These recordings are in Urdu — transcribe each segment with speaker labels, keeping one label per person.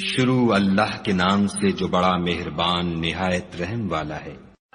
Speaker 1: شروع اللہ کے نام سے جو بڑا مہربان نہایت رحم والا ہے۔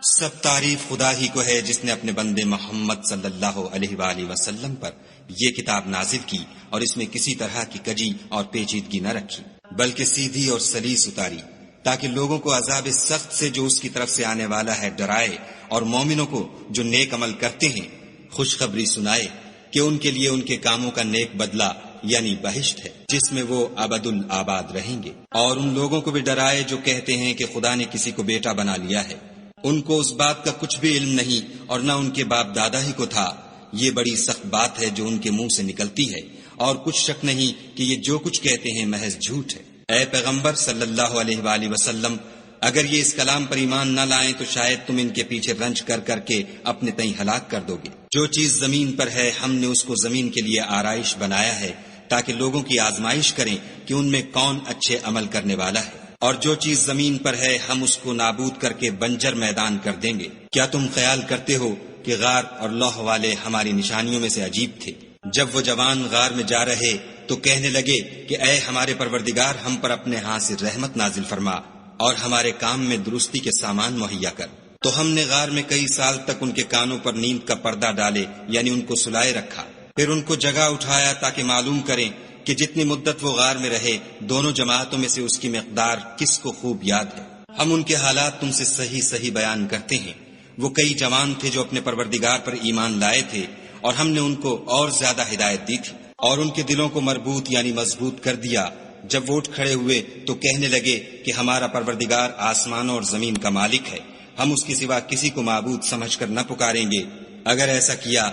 Speaker 2: سب تعریف خدا ہی کو ہے جس نے اپنے بندے محمد صلی اللہ علیہ وآلہ وسلم پر یہ کتاب نازل کی اور اس میں کسی طرح کی کجی اور پیچیدگی نہ رکھی، بلکہ سیدھی اور سلیس اتاری، تاکہ لوگوں کو عذاب سخت سے جو اس کی طرف سے آنے والا ہے ڈرائے، اور مومنوں کو جو نیک عمل کرتے ہیں خوشخبری سنائے کہ ان کے لیے ان کے کاموں کا نیک بدلہ یعنی بہشت ہے جس میں وہ ابد الآباد رہیں گے، اور ان لوگوں کو بھی ڈرائے جو کہتے ہیں کہ خدا نے کسی کو بیٹا بنا لیا ہے، ان کو اس بات کا کچھ بھی علم نہیں اور نہ ان کے باپ دادا ہی کو تھا۔ یہ بڑی سخت بات ہے جو ان کے منہ سے نکلتی ہے، اور کچھ شک نہیں کہ یہ جو کچھ کہتے ہیں محض جھوٹ ہے۔ اے پیغمبر صلی اللہ علیہ وآلہ وسلم، اگر یہ اس کلام پر ایمان نہ لائیں تو شاید تم ان کے پیچھے رنج کر کر کے اپنے تئیں ہلاک کر دو گے۔ جو چیز زمین پر ہے ہم نے اس کو زمین کے لیے آرائش بنایا ہے تاکہ لوگوں کی آزمائش کریں کہ ان میں کون اچھے عمل کرنے والا ہے، اور جو چیز زمین پر ہے ہم اس کو نابود کر کے بنجر میدان کر دیں گے۔ کیا تم خیال کرتے ہو کہ غار اور لوح والے ہماری نشانیوں میں سے عجیب تھے؟ جب وہ جوان غار میں جا رہے تو کہنے لگے کہ اے ہمارے پروردگار، ہم پر اپنے ہاں سے رحمت نازل فرما اور ہمارے کام میں درستی کے سامان مہیا کر۔ تو ہم نے غار میں کئی سال تک ان کے کانوں پر نیند کا پردہ ڈالے یعنی ان کو سلائے رکھا، پھر ان کو جگہ اٹھایا تاکہ معلوم کریں کہ جتنی مدت وہ غار میں رہے دونوں جماعتوں میں سے اس کی مقدار کس کو خوب یاد ہے۔ ہم ان کے حالات تم سے صحیح صحیح بیان کرتے ہیں۔ وہ کئی جوان تھے جو اپنے پروردگار پر ایمان لائے تھے، اور ہم نے ان کو اور زیادہ ہدایت دی تھی، اور ان کے دلوں کو مربوط یعنی مضبوط کر دیا۔ جب وہ اٹھ کھڑے ہوئے تو کہنے لگے کہ ہمارا پروردگار آسمانوں اور زمین کا مالک ہے، ہم اس کے سوا کسی کو معبود سمجھ کر نہ پکاریں گے۔ اگر ایسا کیا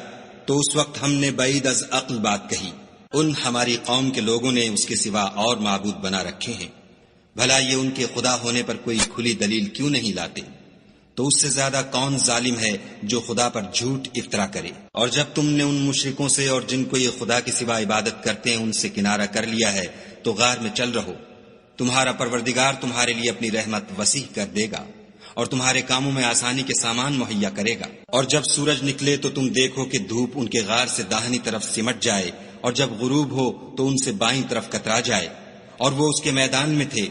Speaker 2: تو اس وقت ہم نے بعید از عقل بات کہی۔ ان ہماری قوم کے لوگوں نے اس کے سوا اور معبود بنا رکھے ہیں، بھلا یہ ان کے خدا ہونے پر کوئی کھلی دلیل کیوں نہیں لاتے؟ تو اس سے زیادہ کون ظالم ہے جو خدا پر جھوٹ افطرا کرے؟ اور جب تم نے ان مشرکوں سے اور جن کو یہ خدا کے سوا عبادت کرتے ہیں ان سے کنارہ کر لیا ہے تو غار میں چل رہو، تمہارا پروردگار تمہارے لیے اپنی رحمت وسیع کر دے گا اور تمہارے کاموں میں آسانی کے سامان مہیا کرے گا۔ اور جب سورج نکلے تو تم دیکھو کہ دھوپ ان کے غار سے داہنی طرف سمٹ جائے، اور جب غروب ہو تو ان سے بائیں طرف کترا جائے، اور وہ اس کے میدان میں تھے۔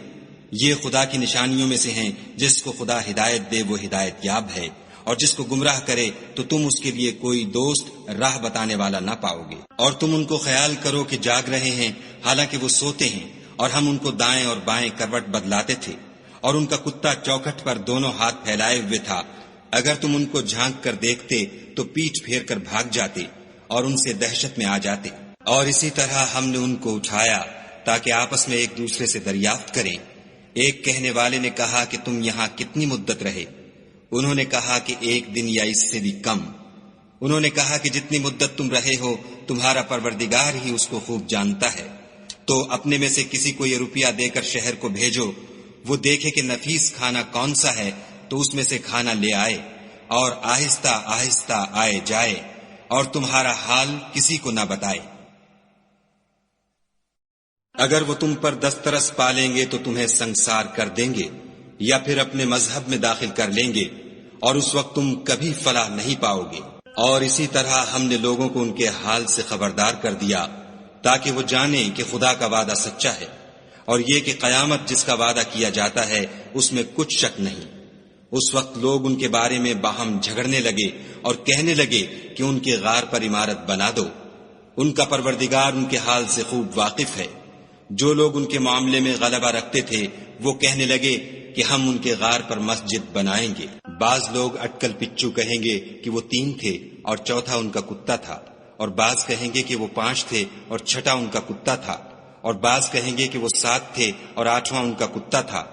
Speaker 2: یہ خدا کی نشانیوں میں سے ہیں، جس کو خدا ہدایت دے وہ ہدایت یاب ہے، اور جس کو گمراہ کرے تو تم اس کے لیے کوئی دوست راہ بتانے والا نہ پاؤ گے۔ اور تم ان کو خیال کرو کہ جاگ رہے ہیں حالانکہ وہ سوتے ہیں، اور ہم ان کو دائیں اور بائیں کروٹ بدلاتے تھے، اور ان کا کتا چوکھٹ پر دونوں ہاتھ پھیلائے ہوئے تھا۔ اگر تم ان کو جھانک کر دیکھتے تو پیٹھ پھیر کر بھاگ جاتے اور ان سے دہشت میں آ جاتے۔ اور اسی طرح ہم نے ان کو اٹھایا تاکہ آپس میں ایک دوسرے سے دریافت کریں۔ ایک کہنے والے نے کہا کہ تم یہاں کتنی مدت رہے؟ انہوں نے کہا کہ ایک دن یا اس سے بھی کم۔ انہوں نے کہا کہ جتنی مدت تم رہے ہو تمہارا پروردگار ہی اس کو خوب جانتا ہے۔ تو اپنے میں سے کسی کو یہ روپیہ دے کر شہر کو بھیجو، وہ دیکھے کہ نفیس کھانا کون سا ہے تو اس میں سے کھانا لے آئے، اور آہستہ آہستہ آئے جائے، اور تمہارا حال کسی کو نہ بتائے۔ اگر وہ تم پر دسترس پالیں گے تو تمہیں سنگسار کر دیں گے یا پھر اپنے مذہب میں داخل کر لیں گے، اور اس وقت تم کبھی فلاح نہیں پاؤ گے۔ اور اسی طرح ہم نے لوگوں کو ان کے حال سے خبردار کر دیا تاکہ وہ جانیں کہ خدا کا وعدہ سچا ہے، اور یہ کہ قیامت جس کا وعدہ کیا جاتا ہے اس میں کچھ شک نہیں۔ اس وقت لوگ ان کے بارے میں باہم جھگڑنے لگے اور کہنے لگے کہ ان کے غار پر عمارت بنا دو۔ ان کا پروردگار ان کے حال سے خوب واقف ہے۔ جو لوگ ان کے معاملے میں غلبہ رکھتے تھے وہ کہنے لگے کہ ہم ان کے غار پر مسجد بنائیں گے۔ بعض لوگ اٹکل پچو کہیں گے کہ وہ 3 تھے اور چوتھا ان کا کتا تھا، اور بعض کہیں گے کہ وہ 5 تھے اور چھٹا ان کا کتا تھا، اور بعض کہیں گے کہ وہ 7 تھے اور 8واں ان کا کتا تھا۔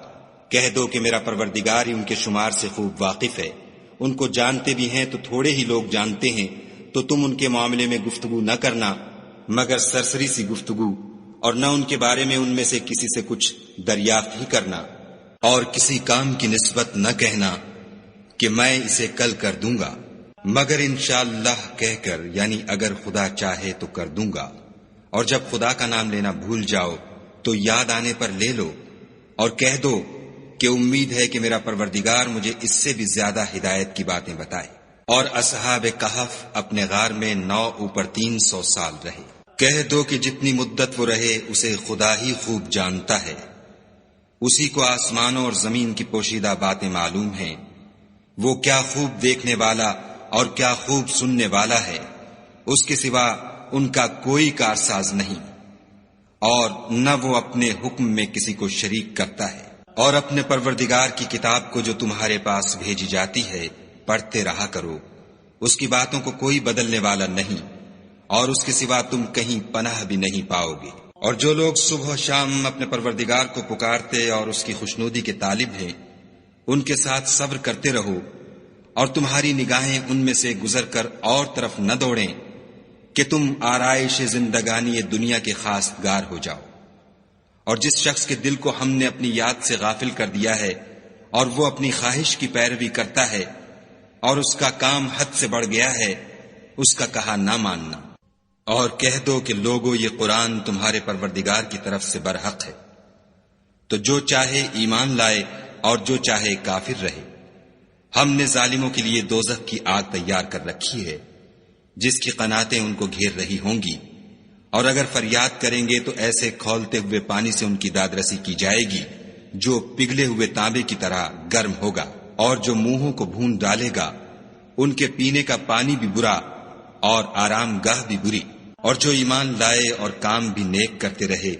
Speaker 2: کہہ دو کہ میرا پروردگار ہی ان کے شمار سے خوب واقف ہے۔ ان کو جانتے بھی ہیں تو تھوڑے ہی لوگ جانتے ہیں، تو تم ان کے معاملے میں گفتگو نہ کرنا مگر سرسری سی گفتگو، اور نہ ان کے بارے میں ان میں سے کسی سے کچھ دریافت ہی کرنا، اور کسی کام کی نسبت نہ کہنا کہ میں اسے کل کر دوں گا، مگر انشاءاللہ کہہ کر یعنی اگر خدا چاہے تو کر دوں گا۔ اور جب خدا کا نام لینا بھول جاؤ تو یاد آنے پر لے لو، اور کہہ دو کہ امید ہے کہ میرا پروردگار مجھے اس سے بھی زیادہ ہدایت کی باتیں بتائے۔ اور اصحاب کہف اپنے غار میں 9 اوپر 300 سال رہے۔ کہہ دو کہ جتنی مدت وہ رہے اسے خدا ہی خوب جانتا ہے۔ اسی کو آسمانوں اور زمین کی پوشیدہ باتیں معلوم ہیں، وہ کیا خوب دیکھنے والا اور کیا خوب سننے والا ہے، اس کے سوا ان کا کوئی کارساز نہیں، اور نہ وہ اپنے حکم میں کسی کو شریک کرتا ہے۔ اور اپنے پروردگار کی کتاب کو جو تمہارے پاس بھیجی جاتی ہے پڑھتے رہا کرو، اس کی باتوں کو کوئی بدلنے والا نہیں، اور اس کے سوا تم کہیں پناہ بھی نہیں پاؤ گے۔ اور جو لوگ صبح و شام اپنے پروردگار کو پکارتے اور اس کی خوشنودی کے طالب ہیں، ان کے ساتھ صبر کرتے رہو، اور تمہاری نگاہیں ان میں سے گزر کر اور طرف نہ دوڑیں کہ تم آرائش زندگانی دنیا کے خاص گار ہو جاؤ۔ اور جس شخص کے دل کو ہم نے اپنی یاد سے غافل کر دیا ہے اور وہ اپنی خواہش کی پیروی کرتا ہے اور اس کا کام حد سے بڑھ گیا ہے، اس کا کہا نہ ماننا، اور کہہ دو کہ لوگو یہ قرآن تمہارے پروردگار کی طرف سے برحق ہے، تو جو چاہے ایمان لائے اور جو چاہے کافر رہے۔ ہم نے ظالموں کے لیے دوزخ کی آگ تیار کر رکھی ہے جس کی قناتیں ان کو گھیر رہی ہوں گی، اور اگر فریاد کریں گے تو ایسے کھولتے ہوئے پانی سے ان کی دادرسی کی جائے گی جو پگھلے ہوئے تانبے کی طرح گرم ہوگا، اور جو منہوں کو بھون ڈالے گا ان کے پینے کا پانی بھی برا اور آرام گاہ بھی بری۔ اور جو ایمان لائے اور کام بھی نیک کرتے رہے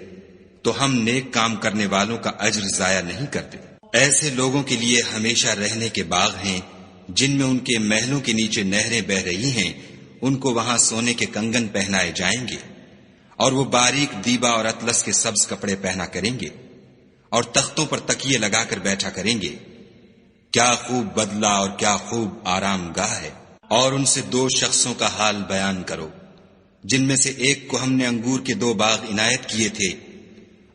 Speaker 2: تو ہم نیک کام کرنے والوں کا اجر ضائع نہیں کرتے۔ ایسے لوگوں کے لیے ہمیشہ رہنے کے باغ ہیں جن میں ان کے محلوں کے نیچے نہریں بہ رہی ہیں، ان کو وہاں سونے کے کنگن پہنائے جائیں گے، اور وہ باریک دیبا اور اطلس کے سبز کپڑے پہنا کریں گے، اور تختوں پر تکیے لگا کر بیٹھا کریں گے۔ کیا خوب بدلہ اور کیا خوب آرام گاہ ہے۔ اور ان سے دو شخصوں کا حال بیان کرو جن میں سے ایک کو ہم نے انگور کے 2 باغ عنایت کیے تھے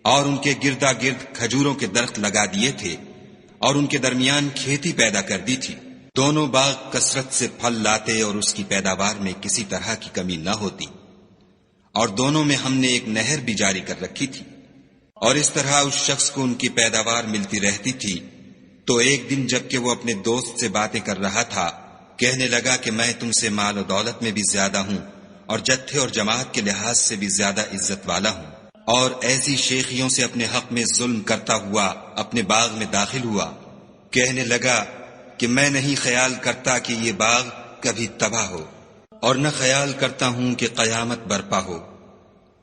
Speaker 2: اور ان کے گردا گرد کھجوروں کے درخت لگا دیے تھے اور ان کے درمیان کھیتی پیدا کر دی تھی۔ دونوں باغ کثرت سے پھل لاتے اور اس کی پیداوار میں کسی طرح کی کمی نہ ہوتی، اور دونوں میں ہم نے ایک نہر بھی جاری کر رکھی تھی، اور اس طرح اس شخص کو ان کی پیداوار ملتی رہتی تھی۔ تو ایک دن جب کہ وہ اپنے دوست سے باتیں کر رہا تھا، کہنے لگا کہ میں تم سے مال و دولت میں بھی زیادہ ہوں اور جتھے اور جماعت کے لحاظ سے بھی زیادہ عزت والا ہوں، اور ایسی شیخیوں سے اپنے حق میں ظلم کرتا ہوا اپنے باغ میں داخل ہوا۔ کہنے لگا کہ میں نہیں خیال کرتا کہ یہ باغ کبھی تباہ ہو، اور نہ خیال کرتا ہوں کہ قیامت برپا ہو،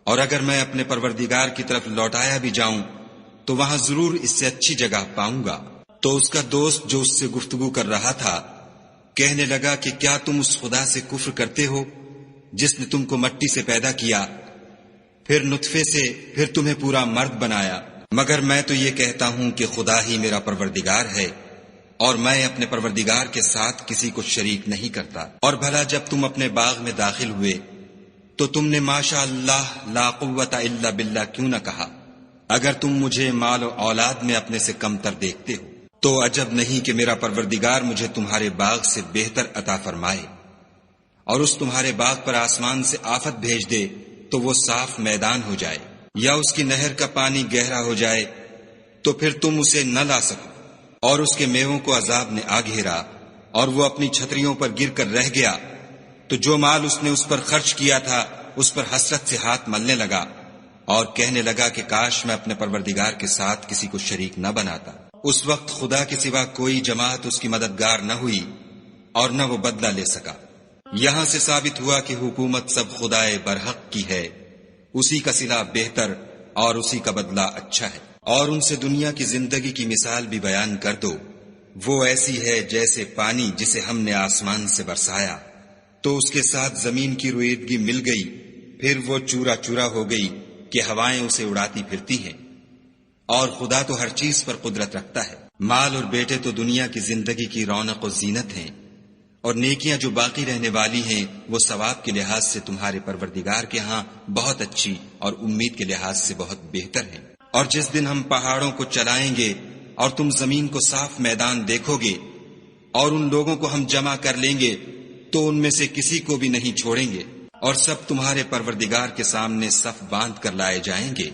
Speaker 2: اور اگر میں اپنے پروردگار کی طرف لوٹایا بھی جاؤں تو وہاں ضرور اس سے اچھی جگہ پاؤں گا۔ تو اس کا دوست جو اس سے گفتگو کر رہا تھا کہنے لگا کہ کیا تم اس خدا سے کفر کرتے ہو جس نے تم کو مٹی سے پیدا کیا، پھر نطفے سے، پھر تمہیں پورا مرد بنایا؟ مگر میں تو یہ کہتا ہوں کہ خدا ہی میرا پروردگار ہے، اور میں اپنے پروردگار کے ساتھ کسی کو شریک نہیں کرتا۔ اور بھلا جب تم اپنے باغ میں داخل ہوئے تو تم نے ماشاء اللہ لا قوت الا باللہ کیوں نہ کہا؟ اگر تم مجھے مال و اولاد میں اپنے سے کمتر دیکھتے ہو تو عجب نہیں کہ میرا پروردگار مجھے تمہارے باغ سے بہتر عطا فرمائے، اور اس تمہارے باغ پر آسمان سے آفت بھیج دے تو وہ صاف میدان ہو جائے، یا اس کی نہر کا پانی گہرا ہو جائے تو پھر تم اسے نہ لا سکو، اور اس کے میووں کو عذاب نے آ گھیرا اور وہ اپنی چھتریوں پر گر کر رہ گیا، تو جو مال اس نے اس پر خرچ کیا تھا اس پر حسرت سے ہاتھ ملنے لگا اور کہنے لگا کہ کاش میں اپنے پروردگار کے ساتھ کسی کو شریک نہ بناتا۔ اس وقت خدا کے سوا کوئی جماعت اس کی مددگار نہ ہوئی اور نہ وہ بدلہ لے سکا۔ یہاں سے ثابت ہوا کہ حکومت سب خدائے برحق کی ہے، اسی کا صلہ بہتر اور اسی کا بدلہ اچھا ہے۔ اور ان سے دنیا کی زندگی کی مثال بھی بیان کر دو، وہ ایسی ہے جیسے پانی جسے ہم نے آسمان سے برسایا تو اس کے ساتھ زمین کی رویدگی مل گئی، پھر وہ چورا چورا ہو گئی کہ ہوائیں اسے اڑاتی پھرتی ہیں۔ اور خدا تو ہر چیز پر قدرت رکھتا ہے۔ مال اور بیٹے تو دنیا کی زندگی کی رونق و زینت ہیں، اور نیکیاں جو باقی رہنے والی ہیں وہ ثواب کے لحاظ سے تمہارے پروردگار کے ہاں بہت اچھی اور امید کے لحاظ سے بہت بہتر ہیں۔ اور جس دن ہم پہاڑوں کو چلائیں گے اور تم زمین کو صاف میدان دیکھو گے اور ان لوگوں کو ہم جمع کر لیں گے تو ان میں سے کسی کو بھی نہیں چھوڑیں گے، اور سب تمہارے پروردگار کے سامنے صف باندھ کر لائے جائیں گے۔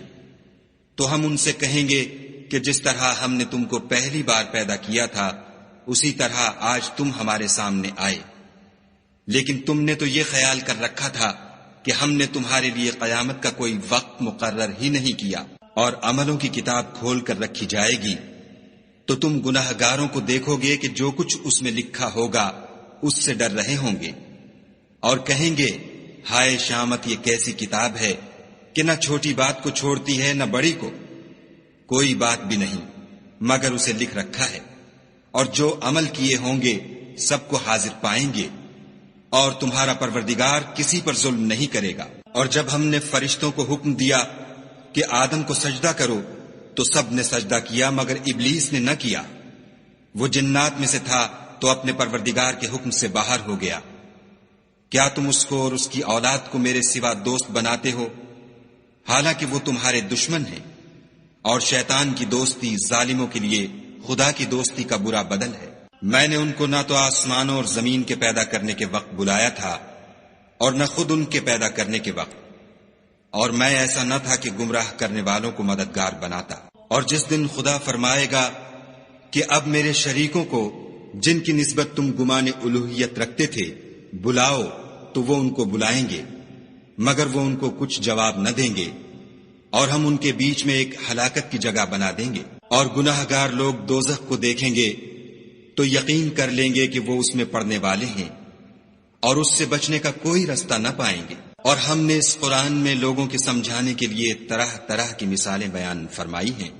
Speaker 2: تو ہم ان سے کہیں گے کہ جس طرح ہم نے تم کو پہلی بار پیدا کیا تھا اسی طرح آج تم ہمارے سامنے آئے، لیکن تم نے تو یہ خیال کر رکھا تھا کہ ہم نے تمہارے لیے قیامت کا کوئی وقت مقرر ہی نہیں کیا، اور عملوں کی کتاب کھول کر رکھی جائے گی تو تم گناہ گاروں کو دیکھو گے کہ جو کچھ اس میں لکھا ہوگا اس سے ڈر رہے ہوں گے، اور کہیں گے ہائے شامت، یہ کیسی کتاب ہے کہ نہ چھوٹی بات کو چھوڑتی ہے نہ بڑی کو، کوئی بات بھی نہیں مگر اسے لکھ رکھا ہے، اور جو عمل کیے ہوں گے سب کو حاضر پائیں گے، اور تمہارا پروردگار کسی پر ظلم نہیں کرے گا۔ اور جب ہم نے فرشتوں کو حکم دیا کہ آدم کو سجدہ کرو تو سب نے سجدہ کیا مگر ابلیس نے نہ کیا، وہ جنات میں سے تھا تو اپنے پروردگار کے حکم سے باہر ہو گیا۔ کیا تم اس کو اور اس کی اولاد کو میرے سوا دوست بناتے ہو، حالانکہ وہ تمہارے دشمن ہیں، اور شیطان کی دوستی ظالموں کے لیے خدا کی دوستی کا برا بدل ہے۔ میں نے ان کو نہ تو آسمانوں اور زمین کے پیدا کرنے کے وقت بلایا تھا اور نہ خود ان کے پیدا کرنے کے وقت، اور میں ایسا نہ تھا کہ گمراہ کرنے والوں کو مددگار بناتا۔ اور جس دن خدا فرمائے گا کہ اب میرے شریکوں کو جن کی نسبت تم گمان الوہیت رکھتے تھے بلاؤ، تو وہ ان کو بلائیں گے مگر وہ ان کو کچھ جواب نہ دیں گے، اور ہم ان کے بیچ میں ایک ہلاکت کی جگہ بنا دیں گے۔ اور گناہ گار لوگ دوزخ کو دیکھیں گے تو یقین کر لیں گے کہ وہ اس میں پڑنے والے ہیں، اور اس سے بچنے کا کوئی رستہ نہ پائیں گے۔ اور ہم نے اس قرآن میں لوگوں کے سمجھانے کے لیے طرح طرح کی مثالیں بیان فرمائی ہیں،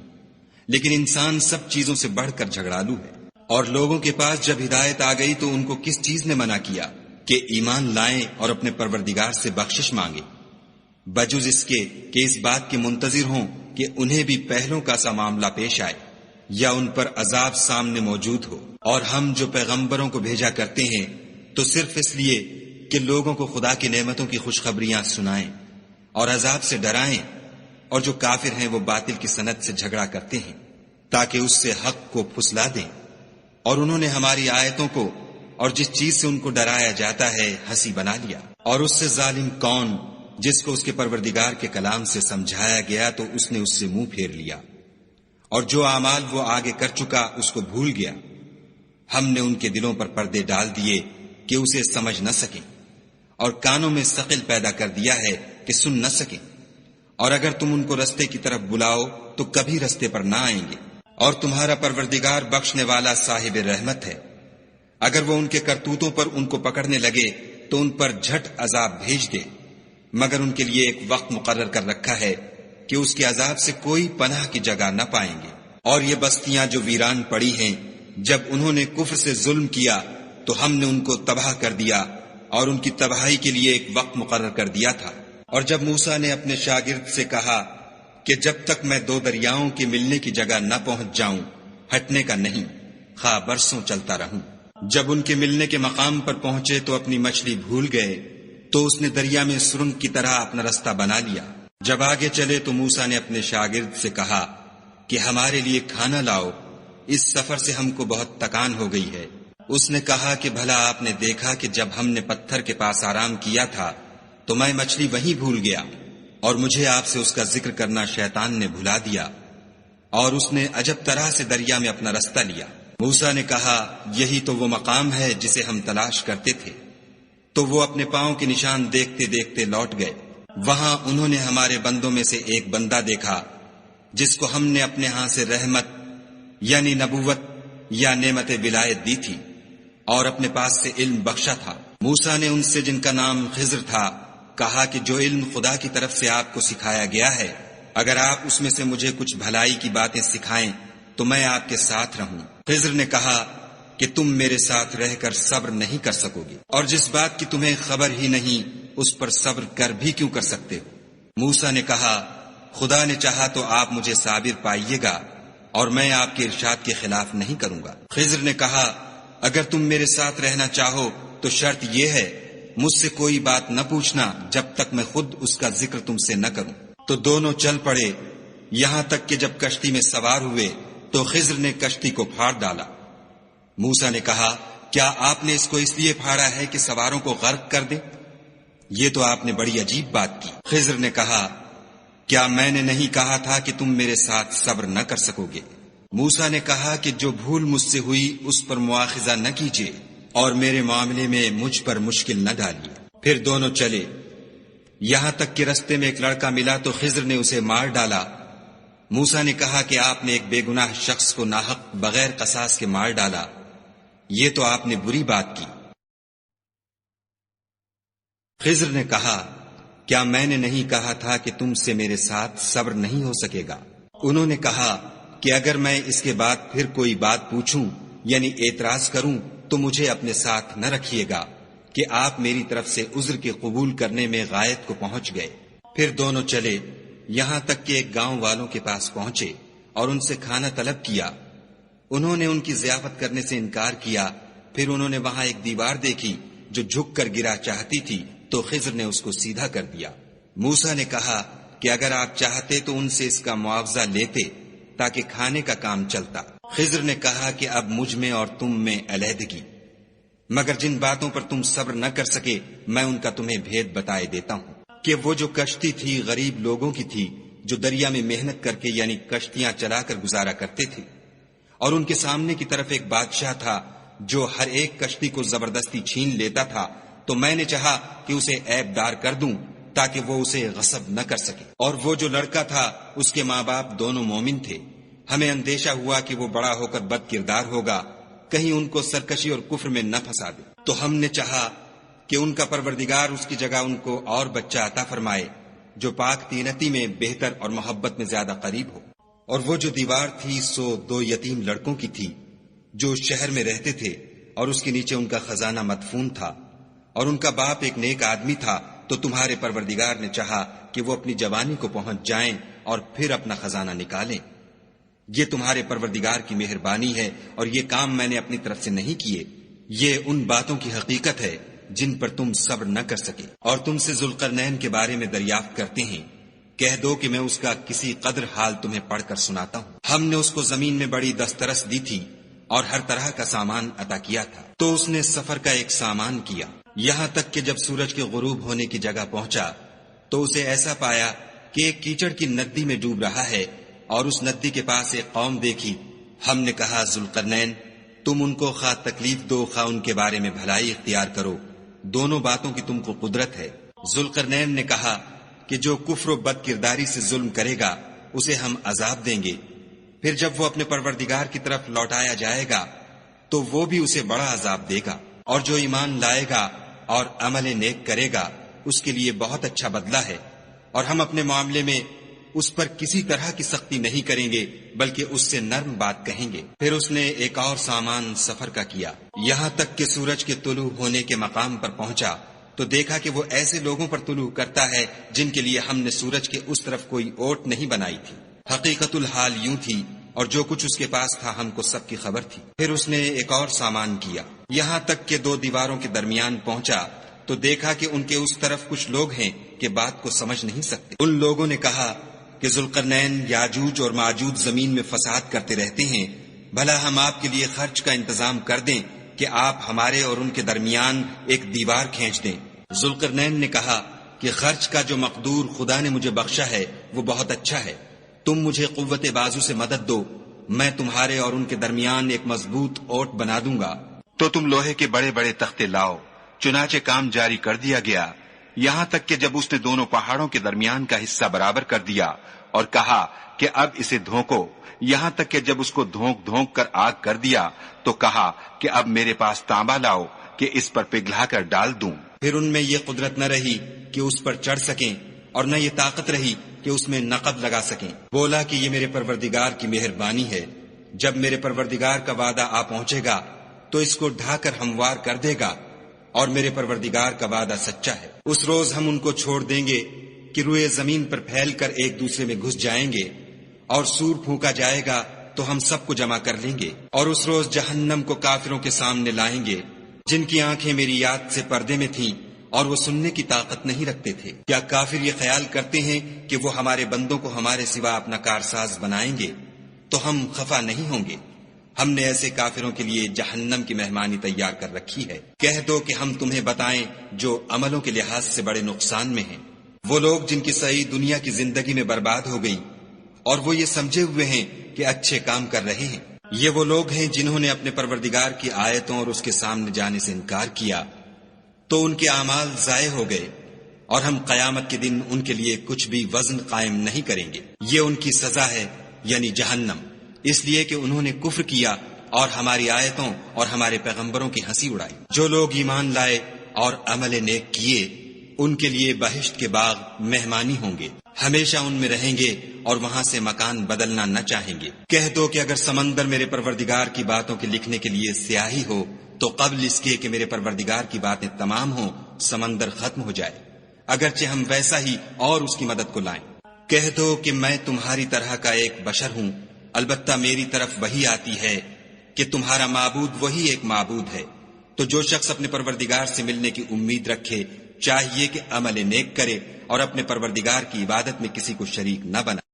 Speaker 2: لیکن انسان سب چیزوں سے بڑھ کر جھگڑالو ہے۔ اور لوگوں کے پاس جب ہدایت آ گئی تو ان کو کس چیز نے منع کیا کہ ایمان لائیں اور اپنے پروردگار سے بخشش مانگیں، بجز اس کے کہ اس بات کے منتظر ہوں کہ انہیں بھی پہلوں کا سا معاملہ پیش آئے یا ان پر عذاب سامنے موجود ہو۔ اور ہم جو پیغمبروں کو بھیجا کرتے ہیں تو صرف اس لیے کہ لوگوں کو خدا کی نعمتوں کی خوشخبریاں سنائیں اور عذاب سے ڈرائیں، اور جو کافر ہیں وہ باطل کی سند سے جھگڑا کرتے ہیں تاکہ اس سے حق کو پھسلا دیں۔ اور انہوں نے ہماری آیتوں کو اور جس چیز سے ان کو ڈرایا جاتا ہے ہنسی بنا لیا۔ اور اس سے ظالم کون جس کو اس کے پروردگار کے کلام سے سمجھایا گیا تو اس نے اس سے منہ پھیر لیا، اور جو اعمال وہ آگے کر چکا اس کو بھول گیا۔ ہم نے ان کے دلوں پر پردے ڈال دیے کہ اسے سمجھ نہ سکیں، اور کانوں میں ثقل پیدا کر دیا ہے کہ سن نہ سکیں، اور اگر تم ان کو رستے کی طرف بلاؤ تو کبھی رستے پر نہ آئیں گے۔ اور تمہارا پروردگار بخشنے والا صاحب رحمت ہے، اگر وہ ان کے کرتوتوں پر ان کو پکڑنے لگے تو ان پر جھٹ عذاب بھیج دے، مگر ان کے لیے ایک وقت مقرر کر رکھا ہے کہ اس کے عذاب سے کوئی پناہ کی جگہ نہ پائیں گے۔ اور یہ بستیاں جو ویران پڑی ہیں، جب انہوں نے کفر سے ظلم کیا تو ہم نے ان کو تباہ کر دیا اور ان کی تباہی کے لیے ایک وقت مقرر کر دیا تھا۔ اور جب موسیٰ نے اپنے شاگرد سے کہا کہ جب تک میں دو دریاؤں کے ملنے کی جگہ نہ پہنچ جاؤں ہٹنے کا نہیں، خواہ برسوں چلتا رہوں۔ جب ان کے ملنے کے مقام پر پہنچے تو اپنی مچھلی بھول گئے تو اس نے دریا میں سرنگ کی طرح اپنا رستہ بنا لیا۔ جب آگے چلے تو موسیٰ نے اپنے شاگرد سے کہا کہ ہمارے لیے کھانا لاؤ، اس سفر سے ہم کو بہت تکان ہو گئی ہے۔ اس نے کہا کہ بھلا آپ نے دیکھا کہ جب ہم نے پتھر کے پاس آرام کیا تھا تو میں مچھلی وہیں بھول گیا، اور مجھے آپ سے اس کا ذکر کرنا شیطان نے بھلا دیا، اور اس نے عجب طرح سے دریا میں اپنا رستہ لیا۔ موسیٰ نے کہا یہی تو وہ مقام ہے جسے ہم تلاش کرتے تھے۔ تو وہ اپنے پاؤں کے نشان دیکھتے دیکھتے لوٹ گئے۔ وہاں انہوں نے ہمارے بندوں میں سے ایک بندہ دیکھا جس کو ہم نے اپنے ہاں سے رحمت یعنی نبوت یا نعمت ولایت دی تھی اور اپنے پاس سے علم بخشا تھا۔ موسیٰ نے ان سے جن کا نام خضر تھا کہا کہ جو علم خدا کی طرف سے آپ کو سکھایا گیا ہے، اگر آپ اس میں سے مجھے کچھ بھلائی کی باتیں سکھائیں تو میں آپ کے ساتھ رہوں۔ خضر نے کہا کہ تم میرے ساتھ رہ کر صبر نہیں کر سکو گے، اور جس بات کی تمہیں خبر ہی نہیں اس پر صبر کر بھی کیوں کر سکتے ہو؟ موسیٰ نے کہا خدا نے چاہا تو آپ مجھے صابر پائیے گا اور میں آپ کے ارشاد کے خلاف نہیں کروں گا۔ خضر نے کہا اگر تم میرے ساتھ رہنا چاہو تو شرط یہ ہے مجھ سے کوئی بات نہ پوچھنا جب تک میں خود اس کا ذکر تم سے نہ کروں۔ تو دونوں چل پڑے، یہاں تک کہ جب کشتی میں سوار ہوئے تو خضر نے کشتی کو پھاڑ ڈالا۔ موسیٰ نے کہا کیا آپ نے اس کو اس لیے پھاڑا ہے کہ سواروں کو غرق کر دے؟ یہ تو آپ نے بڑی عجیب بات کی۔ خضر نے کہا کیا میں نے نہیں کہا تھا کہ تم میرے ساتھ صبر نہ کر سکو گے؟ موسیٰ نے کہا کہ جو بھول مجھ سے ہوئی اس پر مواخذہ نہ کیجیے اور میرے معاملے میں مجھ پر مشکل نہ ڈالیے۔ پھر دونوں چلے، یہاں تک کہ رستے میں ایک لڑکا ملا تو خضر نے اسے مار ڈالا موسیٰ نے کہا کہ آپ نے ایک بے گناہ شخص کو ناحق بغیر قصاص کے مار ڈالا، یہ تو آپ نے بری بات کی۔ خضر نے کہا کیا میں نے نہیں کہا تھا کہ تم سے میرے ساتھ صبر نہیں ہو سکے گا؟ انہوں نے کہا کہ اگر میں اس کے بعد پھر کوئی بات پوچھوں یعنی اعتراض کروں تو مجھے اپنے ساتھ نہ رکھیے گا کہ آپ میری طرف سے عذر کے قبول کرنے میں غایت کو پہنچ گئے۔ پھر دونوں چلے یہاں تک کہ ایک گاؤں والوں کے پاس پہنچے اور ان سے کھانا طلب کیا۔ انہوں نے ان کی ضیافت کرنے سے انکار کیا۔ پھر انہوں نے وہاں ایک دیوار دیکھی جو جھک کر گرا چاہتی تھی تو خضر نے اس کو سیدھا کر دیا۔ موسیٰ نے کہا کہ اگر آپ چاہتے تو ان سے اس کا معاوضہ لیتے تاکہ کھانے کا کام چلتا۔ خضر نے کہا کہ اب مجھ میں اور تم میں علیحدگی، مگر جن باتوں پر تم صبر نہ کر سکے میں ان کا تمہیں بھید بتائے دیتا ہوں کہ وہ جو کشتی تھی غریب لوگوں کی تھی جو دریا میں محنت کر کے یعنی کشتیاں چلا کر گزارا کرتے تھے، اور ان کے سامنے کی طرف ایک بادشاہ تھا جو ہر ایک کشتی کو زبردستی چھین لیتا تھا، تو میں نے چاہا کہ اسے عیب دار کر دوں تاکہ وہ اسے غصب نہ کر سکے۔ اور وہ جو لڑکا تھا اس کے ماں باپ دونوں مومن تھے، ہمیں اندیشہ ہوا کہ وہ بڑا ہو کر بد کردار ہوگا، کہیں ان کو سرکشی اور کفر میں نہ پھنسا دے، تو ہم نے چاہا کہ ان کا پروردگار اس کی جگہ ان کو اور بچہ عطا فرمائے جو پاک تینتی میں بہتر اور محبت میں زیادہ قریب ہو۔ اور وہ جو دیوار تھی سو 2 یتیم لڑکوں کی تھی جو شہر میں رہتے تھے، اور اس کے نیچے ان کا خزانہ مدفون تھا، اور ان کا باپ ایک نیک آدمی تھا، تو تمہارے پروردگار نے چاہا کہ وہ اپنی جوانی کو پہنچ جائیں اور پھر اپنا خزانہ نکالیں۔ یہ تمہارے پروردگار کی مہربانی ہے اور یہ کام میں نے اپنی طرف سے نہیں کیے، یہ ان باتوں کی حقیقت ہے جن پر تم صبر نہ کر سکے۔ اور تم سے ذوالقرنین کے بارے میں دریافت کرتے ہیں، کہہ دو کہ میں اس کا کسی قدر حال تمہیں پڑھ کر سناتا ہوں۔ ہم نے اس کو زمین میں بڑی دسترس دی تھی اور ہر طرح کا سامان عطا کیا تھا، تو اس نے سفر کا ایک سامان کیا، یہاں تک کہ جب سورج کے غروب ہونے کی جگہ پہنچا تو اسے ایسا پایا کہ ایک کیچڑ کی ندی میں ڈوب رہا ہے، اور اس ندی کے پاس ایک قوم دیکھی۔ ہم نے کہا ذوالقرنین تم ان کو خواہ تکلیف دو خواہ ان کے بارے میں بھلائی اختیار کرو، دونوں باتوں کی تم کو قدرت ہے۔ ذوالقرنین نے کہا کہ جو کفر و بد کرداری سے ظلم کرے گا اسے ہم عذاب دیں گے، پھر جب وہ اپنے پروردگار کی طرف لوٹایا جائے گا تو وہ بھی اسے بڑا عذاب دے گا، اور جو ایمان لائے گا اور عمل نیک کرے گا اس کے لیے بہت اچھا بدلہ ہے، اور ہم اپنے معاملے میں اس پر کسی طرح کی سختی نہیں کریں گے بلکہ اس سے نرم بات کہیں گے۔ پھر اس نے ایک اور سامان سفر کا کیا، یہاں تک کہ سورج کے طلوع ہونے کے مقام پر پہنچا تو دیکھا کہ وہ ایسے لوگوں پر طلوع کرتا ہے جن کے لیے ہم نے سورج کے اس طرف کوئی اوٹ نہیں بنائی تھی۔ حقیقت الحال یوں تھی اور جو کچھ اس کے پاس تھا ہم کو سب کی خبر تھی۔ پھر اس نے ایک اور سامان کیا، یہاں تک کہ 2 دیواروں کے درمیان پہنچا تو دیکھا کہ ان کے اس طرف کچھ لوگ ہیں کہ بات کو سمجھ نہیں سکتے۔ ان لوگوں نے کہا کہ ذوالقرنین یاجوج اور ماجوج زمین میں فساد کرتے رہتے ہیں، بھلا ہم آپ کے لیے خرچ کا انتظام کر دیں کہ آپ ہمارے اور ان کے درمیان ایک دیوار کھینچ دیں۔ ذوالقرنین نے کہا کہ خرچ کا جو مقدور خدا نے مجھے بخشا ہے وہ بہت اچھا ہے، تم مجھے قوت بازو سے مدد دو، میں تمہارے اور ان کے درمیان ایک مضبوط اوٹ بنا دوں گا۔ تو تم لوہے کے بڑے بڑے تختے لاؤ۔ چنانچہ کام جاری کر دیا گیا، یہاں تک کہ جب اس نے دونوں پہاڑوں کے درمیان کا حصہ برابر کر دیا اور کہا کہ اب اسے دھونکو، یہاں تک کہ جب اس کو دھونک دھونک کر آگ کر دیا تو کہا کہ اب میرے پاس تانبا لاؤ کہ اس پر پگھلا کر ڈال دوں۔ پھر ان میں یہ قدرت نہ رہی کہ اس پر چڑھ سکیں اور نہ یہ طاقت رہی کہ اس میں نقب لگا سکیں۔ بولا کہ یہ میرے پروردگار کی مہربانی ہے، جب میرے پروردگار کا وعدہ آ پہنچے گا تو اس کو ڈھا کر ہموار کر دے گا، اور میرے پروردگار کا وعدہ سچا ہے۔ اس روز ہم ان کو چھوڑ دیں گے کہ روئے زمین پر پھیل کر ایک دوسرے میں گھس جائیں گے، اور سور پھونکا جائے گا تو ہم سب کو جمع کر لیں گے، اور اس روز جہنم کو کافروں کے سامنے لائیں گے جن کی آنکھیں میری یاد سے پردے میں تھیں اور وہ سننے کی طاقت نہیں رکھتے تھے۔ کیا کافر یہ خیال کرتے ہیں کہ وہ ہمارے بندوں کو ہمارے سوا اپنا کارساز بنائیں گے؟ تو ہم خفا نہیں ہوں گے، ہم نے ایسے کافروں کے لیے جہنم کی مہمانی تیار کر رکھی ہے۔ کہہ دو کہ ہم تمہیں بتائیں جو عملوں کے لحاظ سے بڑے نقصان میں ہیں، وہ لوگ جن کی سعی دنیا کی زندگی میں برباد ہو گئی اور وہ یہ سمجھے ہوئے ہیں کہ اچھے کام کر رہے ہیں۔ یہ وہ لوگ ہیں جنہوں نے اپنے پروردگار کی آیتوں اور اس کے سامنے جانے سے انکار کیا، تو ان کے اعمال ضائع ہو گئے، اور ہم قیامت کے دن ان کے لیے کچھ بھی وزن قائم نہیں کریں گے. یہ ان کی سزا ہے یعنی جہنم، اس لیے کہ انہوں نے کفر کیا اور ہماری آیتوں اور ہمارے پیغمبروں کی ہنسی اڑائی. جو لوگ ایمان لائے اور عمل نیک کیے ان کے لیے بہشت کے باغ مہمانی ہوں گے، ہمیشہ ان میں رہیں گے اور وہاں سے مکان بدلنا نہ چاہیں گے. کہہ دو کہ اگر سمندر میرے پروردگار کی باتوں کے لکھنے کے لیے سیاہی ہو تو قبل اس کے کہ میرے پروردگار کی باتیں تمام ہوں سمندر ختم ہو جائے، اگرچہ ہم ویسا ہی اور اس کی مدد کو لائیں. کہہ دو کہ میں تمہاری طرح کا ایک بشر ہوں، البتہ میری طرف وہی آتی ہے کہ تمہارا معبود وہی ایک معبود ہے. تو جو شخص اپنے پروردگار سے ملنے کی امید رکھے چاہیے کہ عمل نیک کرے اور اپنے پروردگار کی عبادت میں کسی کو شریک نہ بنائے.